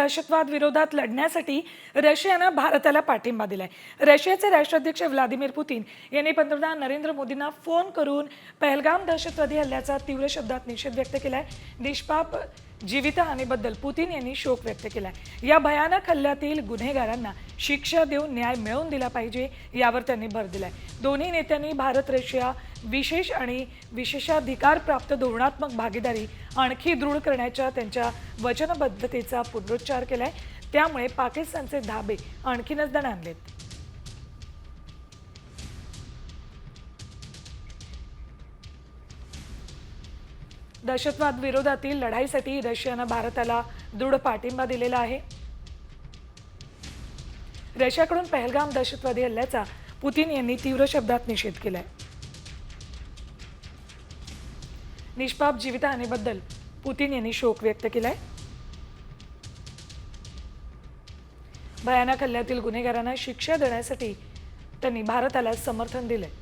दहशतवाद विरोधात लढण्यासाठी रशियानं भारताला पाठिंबा दिलाय। रशियाचे राष्ट्राध्यक्ष व्लादिमीर पुतीन यांनी पंतप्रधान नरेंद्र मोदींना फोन करून पहलगाम दहशतवादी हल्ल्याचा तीव्र शब्दात निषेध व्यक्त केलाय। निष्पाप जीवितहानीबद्दल पुतीन यांनी शोक व्यक्त केलाय। या भयानक हल्ल्यातील गुन्हेगारांना शिक्षा देऊन न्याय मिळवून दिला पाहिजे यावर त्यांनी भर दिलाय। दोन्ही नेत्यांनी भारत रशिया विशेष आणि विशेषाधिकार प्राप्त धोरणात्मक भागीदारी आणखी दृढ करण्याच्या त्यांच्या वचनबद्धतेचा पुनरुच्चार केलाय। त्यामुळे पाकिस्तानचे धाबे आणखीनच दणाणलेत। दहशतवाद विरोधातील लढाईसाठी रशियानं भारताला दृढ पाठिंबा दिलेला आहे। रशियाकडून पहलगाम दहशतवादी हल्ल्याचा पुतीन यांनी तीव्र शब्दात निषेध केलाय। निष्पाप जीवितहानीबद्दल पुतीन यांनी शोक व्यक्त केलाय। भयानक हल्ल्यातील गुन्हेगारांना शिक्षा देण्यासाठी त्यांनी भारताला समर्थन दिले।